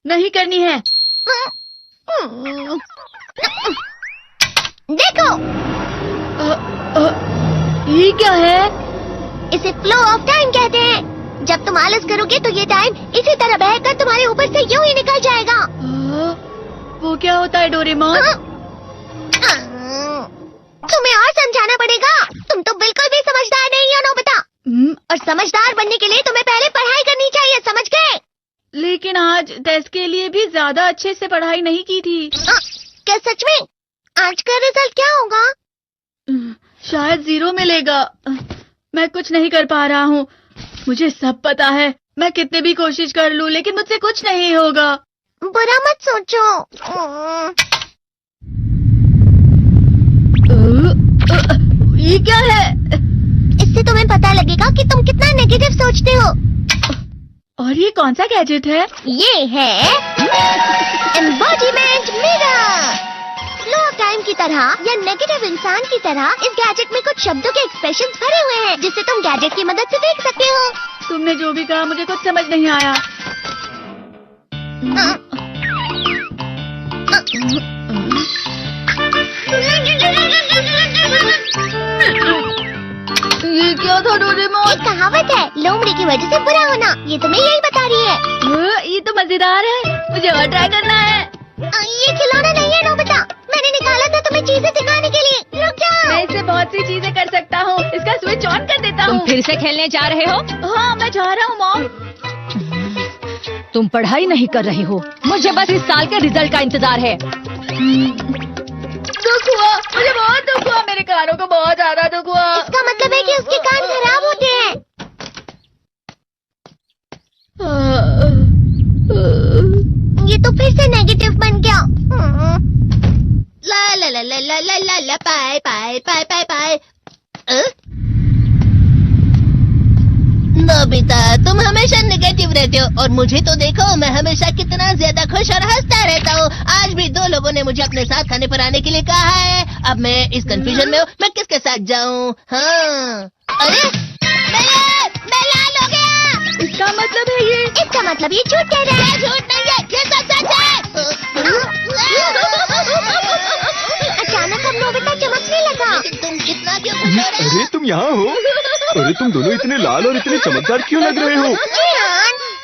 नहीं करनी है। देखो, ये क्या है? इसे फ्लो ऑफ टाइम कहते हैं। जब तुम आलस करोगे तो ये टाइम इसी तरह बहकर तुम्हारे ऊपर से यूं ही निकल जाएगा। वो क्या होता है डोरेमोन? तुम्हें और समझाना पड़ेगा। तुम तो बिल्कुल भी समझदार नहीं हो नोबिता। और समझदार बनने के लिए तुम्हें पहले पढ़ाई करनी चाहिए, समझ गए? लेकिन आज टेस्ट के लिए भी ज्यादा अच्छे से पढ़ाई नहीं की थी। क्या सच में? आज का रिजल्ट क्या होगा? शायद 0 मिलेगा। मैं कुछ नहीं कर पा रहा हूँ। मुझे सब पता है। मैं कितनी भी कोशिश कर लूँ लेकिन मुझसे कुछ नहीं होगा। बुरा मत सोचो। ये क्या है? इससे तुम्हें पता लगेगा कि तुम कितना नेगेटिव सोचते हो। और ये कौन सा गैजेट है? ये है embodiment mirror. Flow of time की तरह या नेगेटिव इंसान की तरह इस गैजेट में कुछ शब्दों के एक्सप्रेशंस भरे हुए हैं जिसे तुम गैजेट की मदद से देख सकते हो। तुमने जो भी कहा मुझे कुछ समझ नहीं आया। ये क्या था डोरेमोन? एक कहावत है, लोमड़ी की वजह से बुरा होना। ये तुम्हें यही बता रही है। ये तो मजेदार है। मुझे और ट्राई करना है। ये खिलौना नहीं है नोबिता। मैंने निकाला था तुम्हें चीजें दिखाने के लिए। रुक जाओ। मैं इससे बहुत सी चीजें कर सकता हूँ। इसका स्विच ऑन कर देता हूँ। तुम फिर से खेलने जा रहे हो? हाँ, मैं जा रहा हूँ मॉम। तुम पढ़ाई नहीं कर रहे हो। मुझे बस इस साल के रिजल्ट का इंतजार है। दुख हुआ, मुझे बहुत दुख हुआ। मेरे कानों को बहुत ज्यादा दुख हुआ। इसका मतलब है कि उसके कान खराब होते हैं। ये तो फिर से नेगेटिव बन गया। ला ला ला ला ला ला ला ला पाए पाए पाए पाए पाए। नोबिता, तुम हमेशा नेगेटिव रहते हो और मुझे तो देखो, मैं हमेशा कितना ज्यादा खुश और हंसता रहता हूँ। आज भी 2 लोगों ने मुझे अपने साथ खाने पर आने के लिए कहा है। अब मैं इस कंफ्यूजन में हूँ, मैं किसके साथ जाऊँ? हाँ, अरे मैं लाल हो गया। इसका मतलब है ये? इसका मतलब ये झूठ कह रहा है। झूठ नहीं है, ये तो सच है। अचानक हम नोबिता चमकने लगा। तुम कितना क्यों खुश हो रहे हो? अरे तुम यहाँ हो? अरे तुम दोनों इतने लाल और इतने चमकदार क्यों लग रहे हो?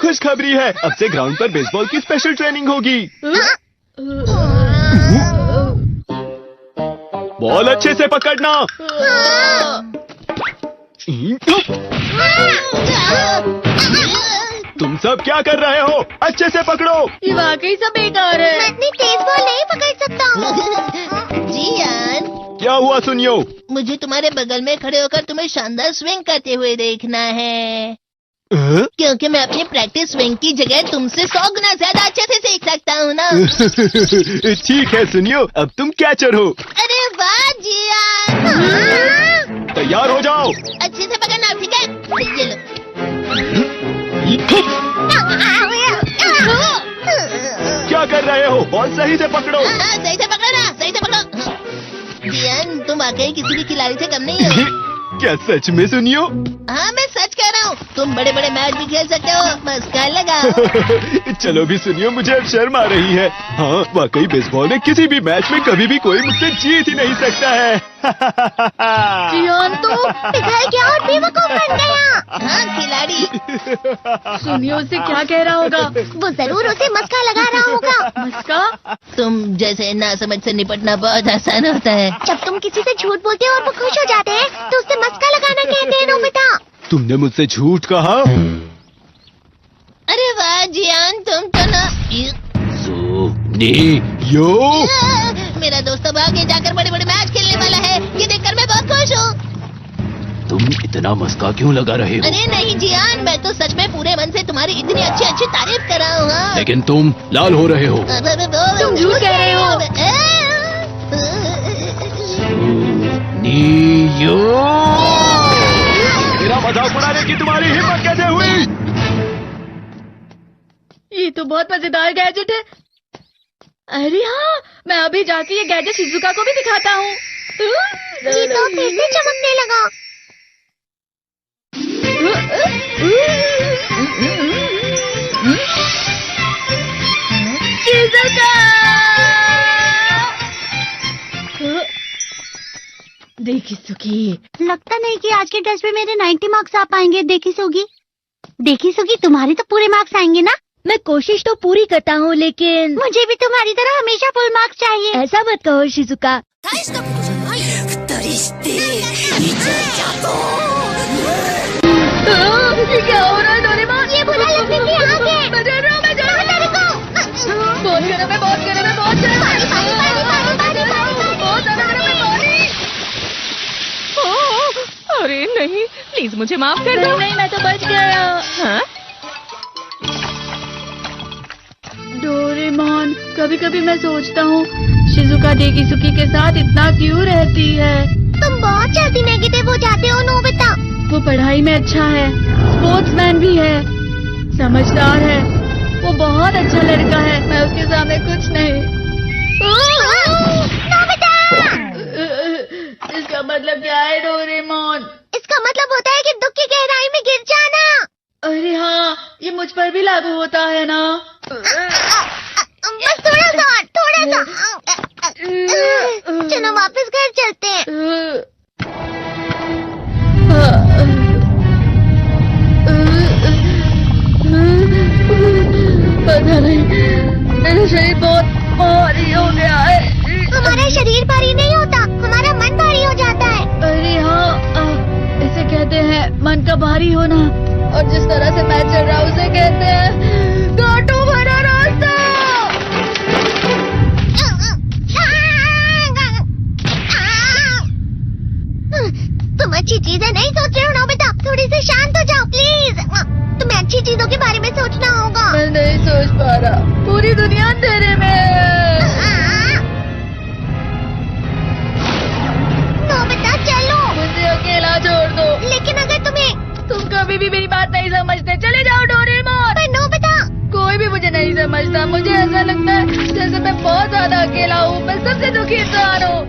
खुशखबरी है, अब से ग्राउंड पर बेसबॉल की स्पेशल ट्रेनिंग होगी। बॉल अच्छे से पकड़ना। तुम सब क्या कर रहे हो? अच्छे से पकड़ो। ये वाकई सब बेकार है। मैं इतनी तेज बॉल नहीं पकड़ सकता हूँ। जियान, क्या हुआ सुनियो? मुझे तुम्हारे बगल में खड़े होकर तुम्हें शानदार स्विंग करते हुए देखना है। क्योंकि मैं अपनी प्रैक्टिस स्विंग की जगह तुमसे 100 गुना ज्यादा अच्छे से सीख सकता हूँ ना। ठीक है सुनियो, अब तुम कैचर हो। अरे वाह जियान। तैयार हो जाओ। अच्छे से पकड़ना, ठीक है? ये लो। क्या कर रहे हो? बॉल सही से पकड़ो। सही से पकड़ो ना, सही से पकड़ो। जियान, तुम वाकई किसी भी खिलाड़ी से कम नहीं हो। क्या सच में सुनियो? हाँ, मैं सच कह रहा हूँ। तुम बड़े बड़े मैच भी खेल सकते हो, बस कर लगाओ। चलो भी सुनियो, मुझे अब शर्म आ रही है। हाँ, वाकई बेसबॉल में किसी भी मैच में कभी भी कोई मुझसे जीत ही नहीं सकता है। जियान तो पिघल गया और बेवकूफ बन गया। हाँ, खिलाड़ी। सुनियो उसे क्या कह रहा होगा? वो जरूर उसे मस्का लगा रहा होगा। मस्का? तुम जैसे नासमझ से निपटना बहुत आसान होता है। जब तुम किसी से झूठ बोलते हो और वो खुश हो जाते हैं तो उससे मस्का लगाना कहते हैं नोबिता। तुमने मुझसे झूठ कहा? अरे वाह जियान, तुम तो ना। यो मेरा दोस्त अब आगे जाकर बड़े बड़े मैच खेलने वाला है। ये देखकर मैं बहुत खुश हूँ। तुम इतना मस्का क्यों लगा रहे हो? अरे नहीं जियान, मैं तो सच में पूरे मन से तुम्हारी इतनी अच्छी अच्छी तारीफ कर रहा हूँ। हाँ। लेकिन तुम लाल हो रहे हो। तुम झूठ कह रहे हो। मेरा मजाक उड़ाने की तुम्हारी हिम्मत कैसे हुई? ये तो बहुत मजेदार गैजेट है। अरे हाँ, मैं अभी जाके ये गैजेट शिजुका को भी दिखाता हूँ। ये तो फिर से चमकने लगा। देखिसुगी, लगता नहीं कि आज के टेस्ट में मेरे 90 मार्क्स आ पाएंगे। देखिसुगी, तुम्हारे तो पूरे मार्क्स आएंगे ना? मैं कोशिश तो पूरी करता हूँ, लेकिन मुझे भी तुम्हारी तरह हमेशा फुल मार्क्स चाहिए। ऐसा मत कहो शिजुका। ये क्या हो रहा है डोरेमोन? ये बुरा लगने की आग है। मैं डर रहा हूँ, मैं डर रहा हूँ। बहुत गरम है, बहुत गरम है, बहुत गरम है। बहुत ज्यादा गरम है पानी। अरे नहीं, प्लीज मुझे माफ कर दो। नहीं, मैं तो बच गया। हाँ? डोरेमोन, कभी कभी मैं सोचता हूँ शिजुका डेकिसुकी के साथ इतना क्यों रहती है। तुम बहुत जल्दी नेगेटिव हो जाते हो नोबिता। वो पढ़ाई में अच्छा है, स्पोर्ट्समैन भी है, समझदार है, वो बहुत अच्छा लड़का है। मैं उसके सामने कुछ नहीं। नोबिता! इसका मतलब क्या है डोरेमोन? इसका मतलब होता है कि दुख की गहराई में गिर जाना। अरे हाँ, ये मुझ पर भी लागू होता है ना। बस थोड़ा सा। चलो वापस घर चलते हैं। पता नहीं, मेरा शरीर बहुत भारी हो गया है। हमारा शरीर भारी नहीं होता, हमारा मन भारी हो जाता है। अरे हाँ, इसे कहते हैं मन का भारी होना। और जिस तरह से मैं चल रहा हूँ उसे कहते हैं घाटों भरा रास्ता। तुम अच्छी चीजें नहीं सोच रहे हो नोबिता, थोड़ी सी शांत हो जाओ प्लीज। तुम्हें अच्छी चीजों के बारे में सोचना होगा। मैं नहीं सोच पा रहा, पूरी दुनिया अंधेरे में है। नोबिता चलो। मुझे अकेला छोड़ दो। लेकिन अगर तुम कभी भी मेरी बात नहीं समझते, चले जाओ डोरेमोन। पर नोबिता, कोई भी मुझे नहीं समझता। मुझे ऐसा लगता है जैसे मैं बहुत ज्यादा अकेला हूँ। मैं सबसे दुखी इंसान हूँ।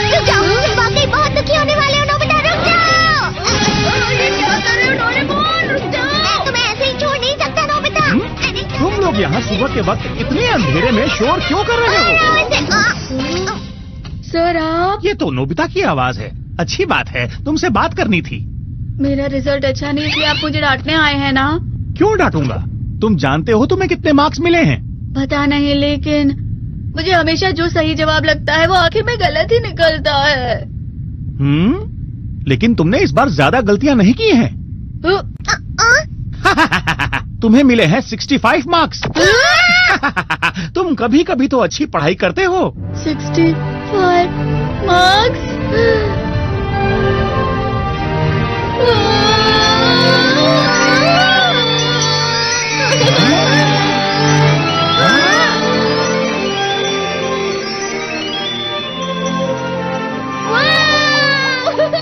रुक जाओ, तुम वाकई बहुत दुखी होने वाले हो नोबिता, रुक जाओ। ये क्या कर रहे हो डोरेमोन? रुक जाओ। मैं तुम्हें ऐसे ही छोड़ नहीं सकता नोबिता। तुम लोग यहाँ सुबह के वक्त इतने अंधेरे में शोर क्यों कर रहे हो? सर आप? ये तो नोबिता की आवाज है। अच्छी बात है, तुमसे बात करनी थी। मेरा रिजल्ट अच्छा नहीं, इसलिए आप मुझे डांटने आए हैं ना? क्यों डांटूंगा? तुम जानते हो तुम्हें कितने मार्क्स मिले हैं? पता नहीं, लेकिन मुझे हमेशा जो सही जवाब लगता है वो आखिर में गलत ही निकलता है। लेकिन तुमने इस बार ज्यादा गलतियां नहीं की हैं। तुम्हें मिले हैं 65 मार्क्स। तुम कभी कभी तो अच्छी पढ़ाई करते हो। 65 मार्क्स?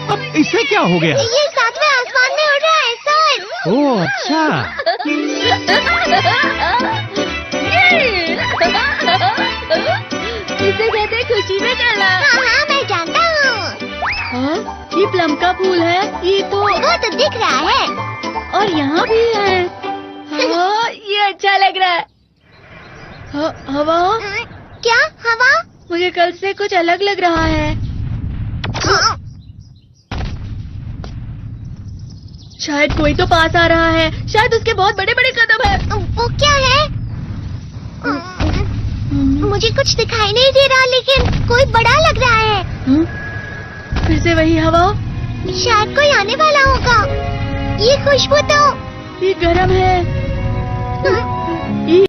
अब इससे क्या हो गया? ये सातवें आसमान में उड़ रहा है सर। ओह अच्छा। इसे कहते खुशी में चलना। हाँ, मैं जानता हूँ। हाँ, ये प्लम का फूल है। ये तो वो तो दिख रहा है। और यहाँ भी है। हाँ, ये अच्छा लग रहा है। हवा? क्या हवा? मुझे कल से कुछ अलग लग रहा है। शायद कोई तो पास आ रहा है। शायद उसके बहुत बड़े बड़े कदम है। वो क्या है? मुझे कुछ दिखाई नहीं दे रहा, लेकिन कोई बड़ा लग रहा है। फिर से वही हवा। शायद कोई आने वाला होगा। ये खुशबू तो ये गरम है। ये